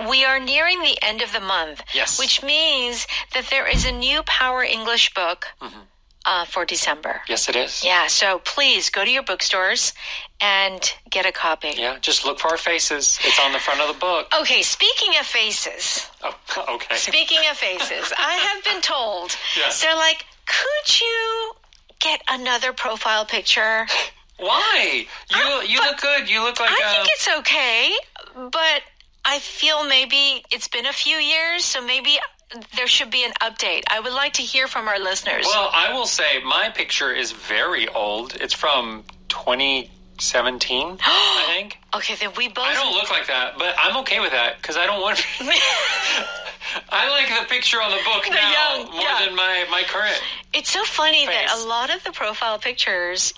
We are nearing the end of the month, Yes. which means that there is a new Power English book for December. Yes, it is. Yeah, so please go to your bookstores and get a copy. Yeah, just look for our faces. It's on the front of the book. Okay, speaking of faces. Oh, okay. Speaking of faces, I have been told, Yes. they're like, could you get another profile picture? Why? You look good. You look like I think it's okay, but I feel maybe it's been a few years, so maybe there should be an update. I would like to hear from our listeners. Well, I will say my picture is very old. It's from 2017, I think. Okay, then we both... I don't look like that, but I'm okay with that because I don't want to be... I like the picture on the book now more than my current. It's so funny face. that a lot of the profile pictures,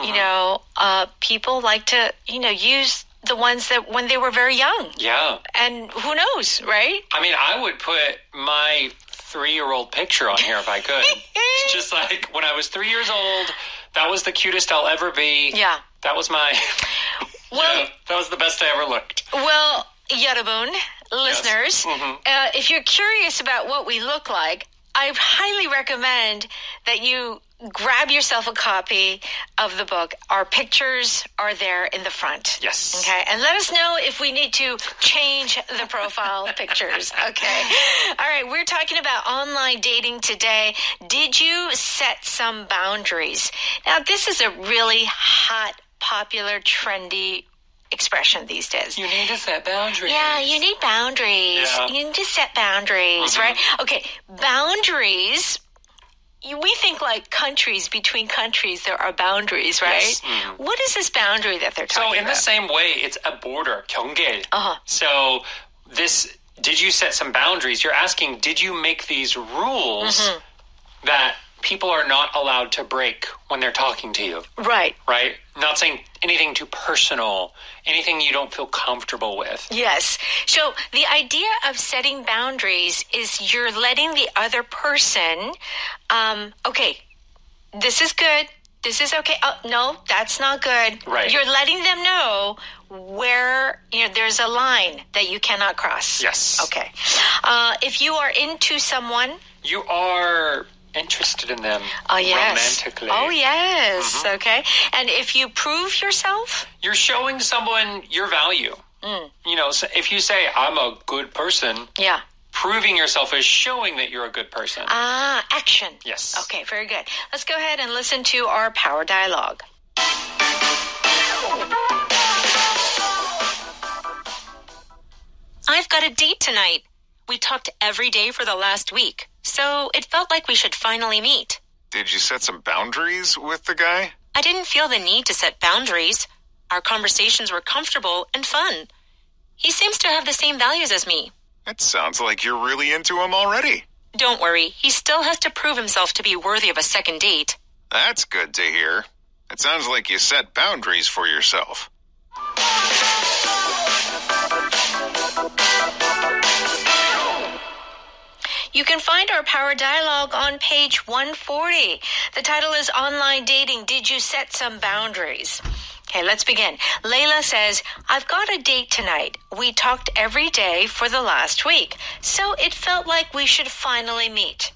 people like to, use the ones that when they were very young. Yeah. And who knows, right? I mean, I would put my 3-year-old picture on here if I could. Just like when I was 3 years old, that was the cutest I'll ever be. Yeah. That was my... Well, that was the best I ever looked. Well, Yarabun, listeners, Yes. if you're curious about what we look like, I highly recommend that you grab yourself a copy of the book. Our pictures are there in the front. Yes. Okay. And let us know if we need to change the profile pictures. Okay. All right. We're talking about online dating today. Did you set some boundaries? Now, this is a really hot, popular, trendy expression these days. You need to set boundaries. Yeah, you need boundaries. Yeah. You need to set boundaries, right? Okay, boundaries, we think like countries, between countries, there are boundaries, right? Yes. What is this boundary that they're talking about? So in the same way, it's a border, 경계. So did you set some boundaries? You're asking, did you make these rules that people are not allowed to break when they're talking to you? Right. Right? Not saying anything too personal, anything you don't feel comfortable with. Yes. So the idea of setting boundaries is you're letting the other person, okay, this is good. This is okay. Oh, no, that's not good. Right. You're letting them know where, there's a line that you cannot cross. Yes. Okay. If you are into someone. You are interested in them romantically. Oh, yes. Okay. And if you prove yourself? You're showing someone your value. So if you say, I'm a good person, yeah, proving yourself is showing that you're a good person. Action. Yes. Okay, very good. Let's go ahead and listen to our Power Dialogue. I've got a date tonight. We talked every day for the last week, so it felt like we should finally meet. Did you set some boundaries with the guy? I didn't feel the need to set boundaries. Our conversations were comfortable and fun. He seems to have the same values as me. It sounds like you're really into him already. Don't worry, he still has to prove himself to be worthy of a second date. That's good to hear. It sounds like you set boundaries for yourself. You can find our Power Dialogue on page 140. The title is Online Dating. Did you set some boundaries? Okay, let's begin. Layla says, I've got a date tonight. We talked every day for the last week, so it felt like we should finally meet.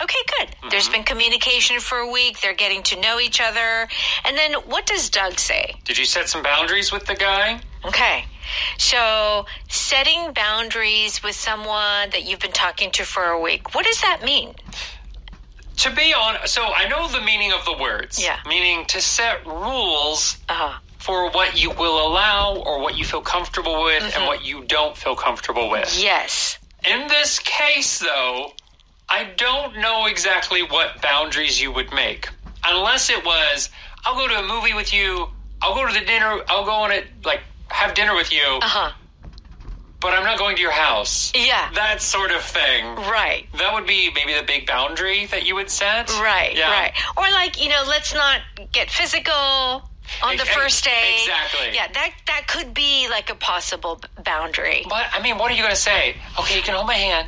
Okay, good. There's been communication for a week. They're getting to know each other. And then what does Doug say? Did you set some boundaries with the guy? Okay. So setting boundaries with someone that you've been talking to for a week, what does that mean? To be honest, so I know the meaning of the words. Yeah. Meaning to set rules for what you will allow or what you feel comfortable with and what you don't feel comfortable with. Yes. In this case, though, I don't know exactly what boundaries you would make. Unless it was, I'll go to a movie with you, I'll go to the dinner, I'll go on it, have dinner with you, but I'm not going to your house. Yeah. That sort of thing. Right. That would be maybe the big boundary that you would set. Right, Yeah. right. Or let's not get physical on the first day. Exactly. Yeah, that could be like a possible boundary. But, what are you going to say? Okay, you can hold my hand.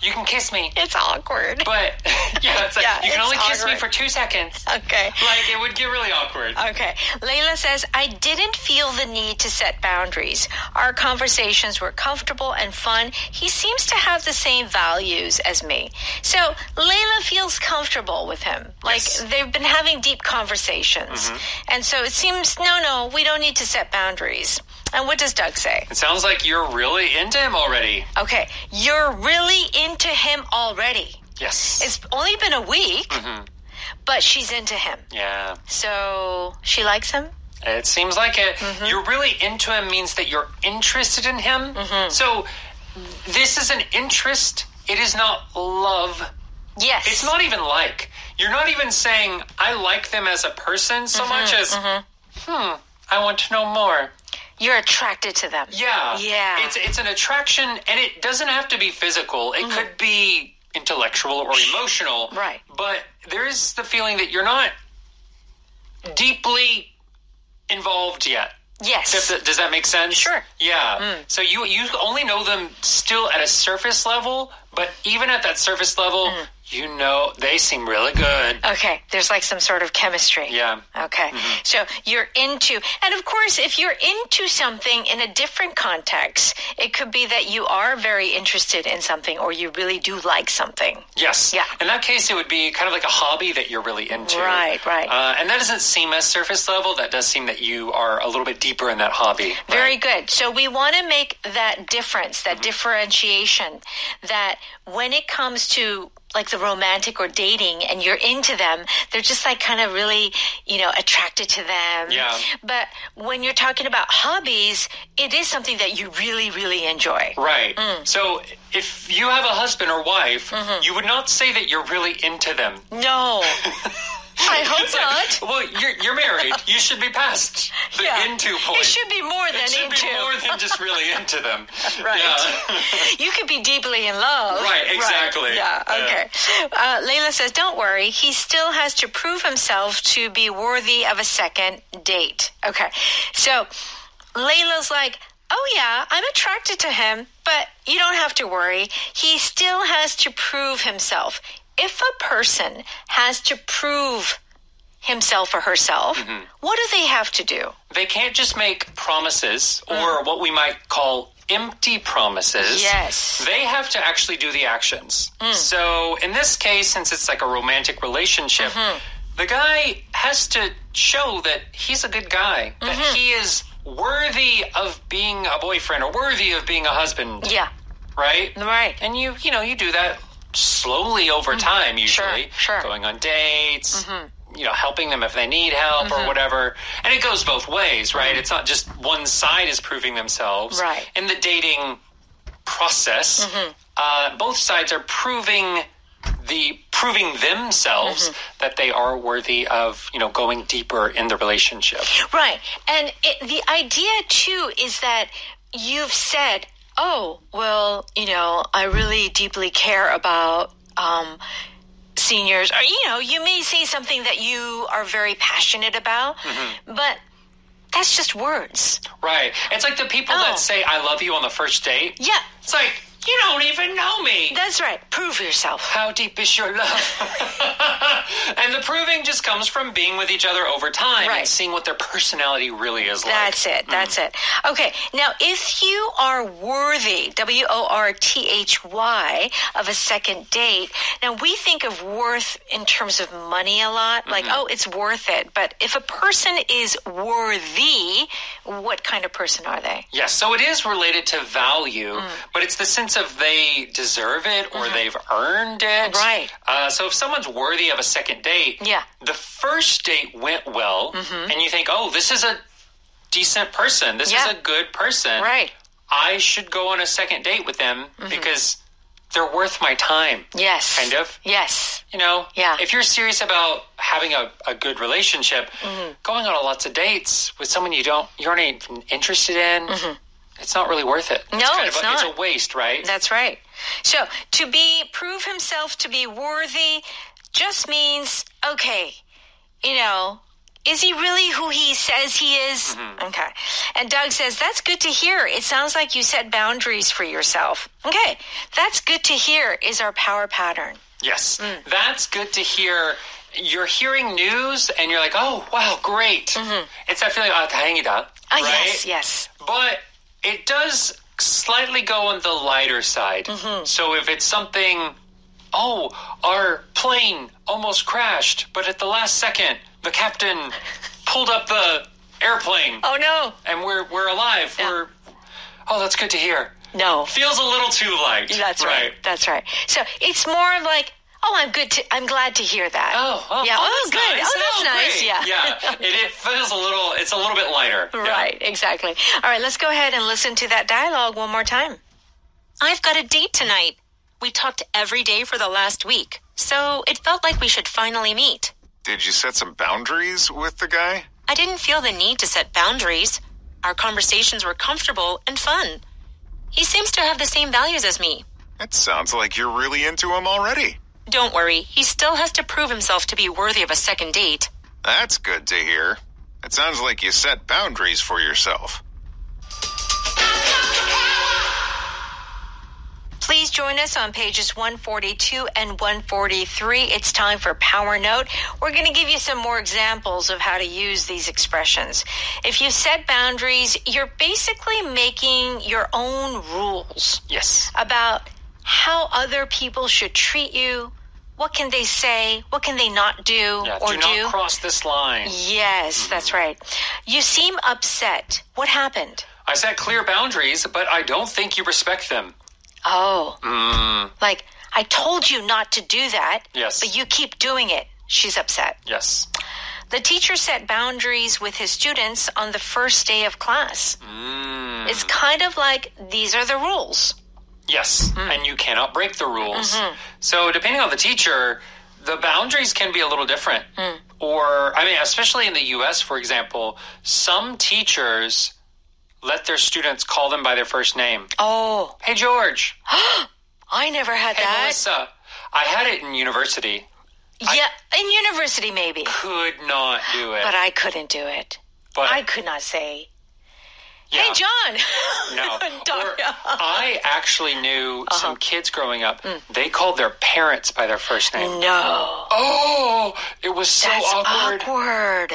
You can kiss me. It's awkward. But, yeah, it's like, you can only kiss me awkward. for 2 seconds. Okay. Like, it would get really awkward. Okay. Layla says, I didn't feel the need to set boundaries. Our conversations were comfortable and fun. He seems to have the same values as me. So Layla feels comfortable with him. Like, they've been having deep conversations. And so it seems, no, we don't need to set boundaries. And what does Doug say? It sounds like you're really into him already. Okay. You're really into him already. Yes. It's only been a week, but she's into him. Yeah. So she likes him? It seems like it. You're really into him means that you're interested in him. So this is an interest. It is not love. Yes. It's not even like. You're not even saying, I like them as a person so much as, I want to know more. You're attracted to them. Yeah. Yeah. It's an attraction, and it doesn't have to be physical. It could be intellectual or emotional. Right. But there is the feeling that you're not deeply involved yet. Yes. Does that make sense? Sure. Yeah. So you only know them still at a surface level, but even at that surface level, you know they seem really good. Okay. There's like some sort of chemistry. Yeah. Okay. So you're into, and of course, if you're into something in a different context, it could be that you are very interested in something or you really do like something. Yes. Yeah. In that case, it would be kind of like a hobby that you're really into. Right. And that doesn't seem as surface level. That does seem that you are a little bit deeper in that hobby. Very good. So we want to make that difference, that differentiation, that when it comes to like the romantic or dating and you're into them, they're just like kind of really, attracted to them. Yeah. But when you're talking about hobbies, it is something that you really, really enjoy. Right. So if you have a husband or wife, you would not say that you're really into them. No. I hope It's like, not. well, you're married. You should be past the into point. It should be more than It should into. be more than just really into them. Right. Yeah. You could be deeply in love. Right, exactly. Right. Yeah, okay. Layla says, don't worry. He still has to prove himself to be worthy of a second date. Okay. So Layla's like, oh, yeah, I'm attracted to him, but you don't have to worry. He still has to prove himself. If a person has to prove himself or herself, what do they have to do? They can't just make promises or what we might call empty promises. Yes. They have to actually do the actions. So in this case, since it's like a romantic relationship, the guy has to show that he's a good guy, that he is worthy of being a boyfriend or worthy of being a husband. Yeah. Right? Right. And you do that slowly over time, usually. Sure. Going on dates, helping them if they need help or whatever. And it goes both ways, right? It's not just one side is proving themselves. Right. In the dating process, both sides are proving themselves that they are worthy of, going deeper in the relationship. Right. And the idea, too, is that you've said, oh, well, I really deeply care about seniors. Or, you may say something that you are very passionate about, but that's just words. Right. It's like the people that say, I love you on the first date. Yeah. It's like, you don't even know me. That's right. Prove yourself. How deep is your love? And the proving just comes from being with each other over time and seeing what their personality really is like. That's it. Okay, now if you are worthy, worthy, of a second date, now we think of worth in terms of money a lot, like, oh, it's worth it. But if a person is worthy, what kind of person are they? Yes, so it is related to value, but it's the sense of they deserve it or they've earned it. Right. So if someone's worthy of a second date, the first date went well, and you think, oh, this is a decent person. This is a good person. Right. I should go on a second date with them because they're worth my time. Yes. Kind of. Yes. If you're serious about having a good relationship, going on lots of dates with someone you aren't even interested in, it's not really worth it. No, it's not. It's a waste, right? That's right. So to prove himself to be worthy just means, okay, Is he really who he says he is? Okay. And Doug says, that's good to hear. It sounds like you set boundaries for yourself. Okay. That's good to hear is our power pattern. Yes. That's good to hear. You're hearing news and you're like, oh, wow, great. It's that feeling, 다행이다. Right? Yes. But it does slightly go on the lighter side. So if it's something, oh, our plane almost crashed, but at the last second, the captain pulled up the airplane. Oh, no. And we're alive. Yeah. Oh, that's good to hear. No. Feels a little too light. That's right. That's right. So it's more like, oh, I'm glad to hear that. Oh, yeah. Oh, good. Nice. Oh, that's nice. Great. Yeah. Yeah. It feels it's a little bit lighter. Right. Yeah. Exactly. All right. Let's go ahead and listen to that dialogue one more time. I've got a date tonight. We talked every day for the last week, so it felt like we should finally meet. Did you set some boundaries with the guy? I didn't feel the need to set boundaries. Our conversations were comfortable and fun. He seems to have the same values as me. It sounds like you're really into him already. Don't worry, he still has to prove himself to be worthy of a second date. That's good to hear. It sounds like you set boundaries for yourself. Please join us on pages 142 and 143. It's time for Power Note. We're going to give you some more examples of how to use these expressions. If you set boundaries, you're basically making your own rules. Yes. About how other people should treat you. What can they say? What can they not do or do not cross this line. Yes, that's right. You seem upset. What happened? I set clear boundaries, but I don't think you respect them. Oh. Like, I told you not to do that, Yes. but you keep doing it. She's upset. Yes. The teacher set boundaries with his students on the first day of class. It's kind of like, these are the rules. Yes, and you cannot break the rules. So depending on the teacher, the boundaries can be a little different. Or, I mean, especially in the U.S., for example, some teachers let their students call them by their first name. Oh. Hey, George. I never had Hey, that. Melissa. I had it in university. Yeah, in university maybe. Could not do it. But I couldn't do it. But I could not say, yeah. hey, John. No. Don't- Or I actually knew some kids growing up, they called their parents by their first name. No. Oh, it was so That's awkward.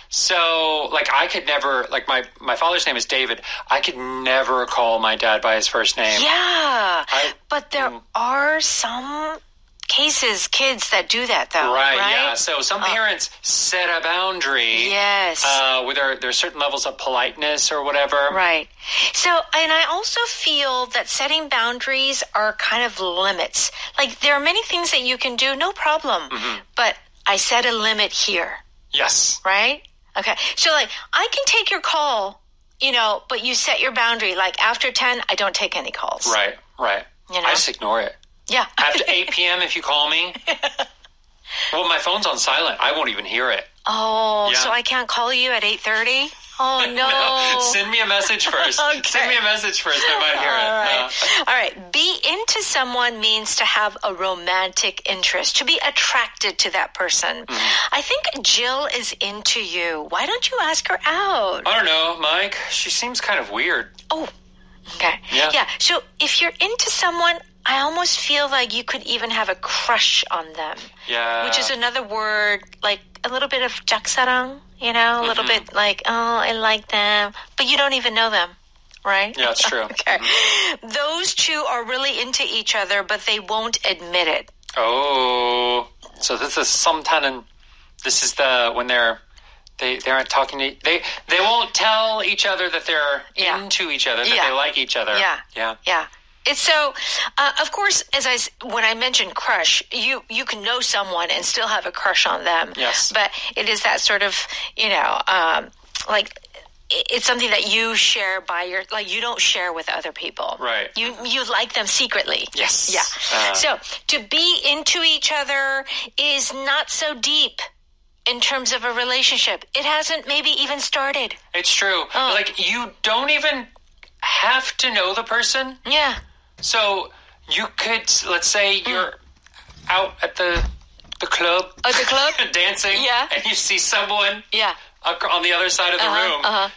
So, like, I could never, like, my father's name is David. I could never call my dad by his first name. Yeah. But there are some cases, kids that do that, though. Right, right? yeah. So some parents set a boundary. Yes. Where there are certain levels of politeness or whatever. Right. So, and I also feel that setting boundaries are kind of limits. Like, there are many things that you can do, no problem. But I set a limit here. Yes. Right? Okay. So, like, I can take your call, but you set your boundary. Like, after 10, I don't take any calls. Right. I just ignore it. Yeah. After 8 p.m., if you call me. Well, my phone's on silent. I won't even hear it. Oh, Yeah. so I can't call you at 8:30? Oh, no. Send me a message first. Okay. Send me a message first. I might hear All it. right. All right. Be into someone means to have a romantic interest, to be attracted to that person. I think Jill is into you. Why don't you ask her out? I don't know, Mike. She seems kind of weird. Oh, okay. Yeah. So if you're into someone, I almost feel like you could even have a crush on them. Yeah. Which is another word, like a little bit of 짝사랑, a little bit like, oh, I like them, but you don't even know them, right? Yeah, it's true. Okay. Those two are really into each other, but they won't admit it. Oh, so this is this is when they aren't talking to, they won't tell each other that they're into each other, that they like each other. Yeah. It's so, of course, when I mentioned crush, you can know someone and still have a crush on them. Yes. But it is that sort of, like, it's something that you share you don't share with other people. Right. You like them secretly. Yes. Yeah. So to be into each other is not so deep in terms of a relationship. It hasn't maybe even started. It's true. Like, you don't even have to know the person. Yeah. So you could, let's say you're out at the the club. Oh, the club? Dancing. Yeah. And you see someone Yeah. on the other side of the room.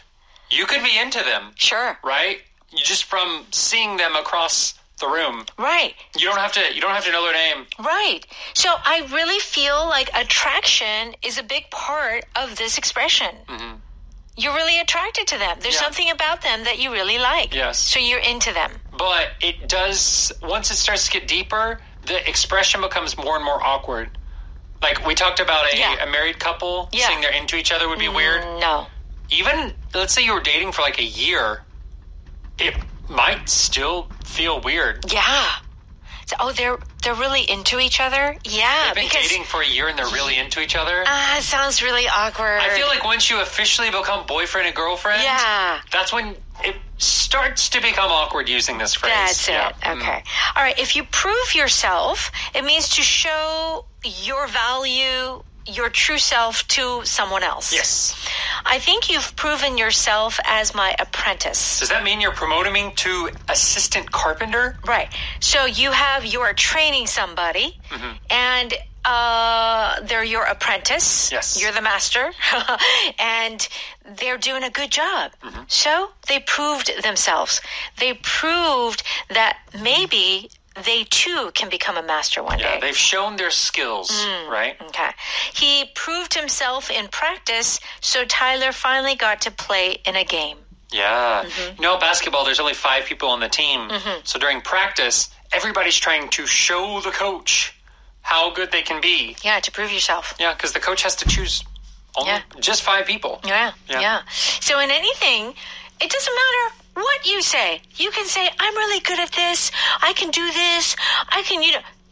You could be into them. Sure. Right? Just from seeing them across the room. Right. You don't have to know their name. Right. So I really feel like attraction is a big part of this expression. Mm-hmm. You're really attracted to them. There's something about them that you really like. Yes. So you're into them. But it does, once it starts to get deeper, the expression becomes more and more awkward. Like we talked about a married couple saying they're into each other would be weird. No. Even, let's say you were dating for like a year, it might still feel weird. Yeah. So, they're really into each other? Yeah. They've been dating for a year and they're really into each other? It sounds really awkward. I feel like once you officially become boyfriend and girlfriend, that's when it starts to become awkward using this phrase. That's it. Okay. All right. If you prove yourself, it means to show your value, your true self to someone else. Yes. I think you've proven yourself as my apprentice. Does that mean you're promoting me to assistant carpenter? Right. So you are training somebody, and they're your apprentice. Yes. You're the master, and they're doing a good job. So they proved themselves. They proved that maybe they too can become a master one day. Yeah, they've shown their skills, right? Okay. He proved himself in practice, so Tyler finally got to play in a game. Yeah. You know, basketball, there's only 5 people on the team. So during practice, everybody's trying to show the coach how good they can be. Yeah, to prove yourself. Yeah, because the coach has to choose only just 5 people. Yeah. So in anything, it doesn't matter what you say. You can say, I'm really good at this. I can do this.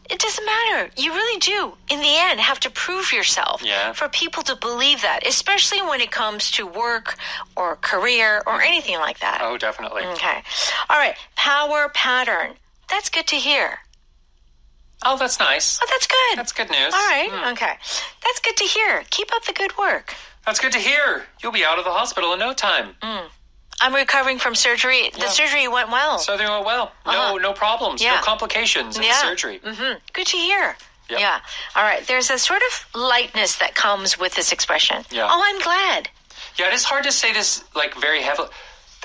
It doesn't matter. You really do, in the end, have to prove yourself for people to believe that, especially when it comes to work or career or anything like that. Oh, definitely. Okay. All right. Power pattern. That's good to hear. Oh, that's nice. Oh, that's good. That's good news. All right. Okay. That's good to hear. Keep up the good work. That's good to hear. You'll be out of the hospital in no time. I'm recovering from surgery. The surgery went well. So they went well. No problems. No complications in the surgery. Good to hear. Yep. Yeah. All right. There's a sort of lightness that comes with this expression. Yeah. Oh, I'm glad. Yeah, it is hard to say this like very heavily.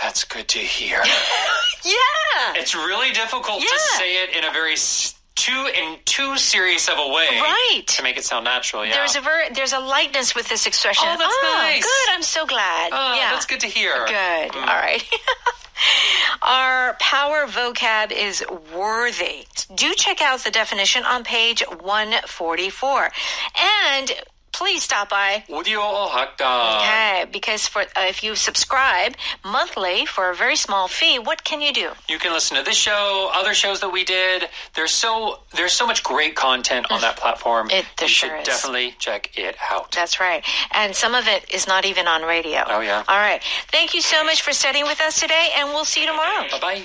That's good to hear. Yeah. It's really difficult to say it in a very too serious of a way, right? To make it sound natural. Yeah. There's a lightness with this expression. Oh, that's nice. Good. I'm so glad. That's good to hear. Good. All right. Our power vocab is worthy. Do check out the definition on page 144, and please stop by. 오디오 학당. Okay, because if you subscribe monthly for a very small fee, what can you do? You can listen to this show, other shows that we did. There's so much great content on that platform. You should definitely check it out. That's right. And some of it is not even on radio. Oh, yeah. All right. Thank you so much for studying with us today, and we'll see you tomorrow. Bye-bye.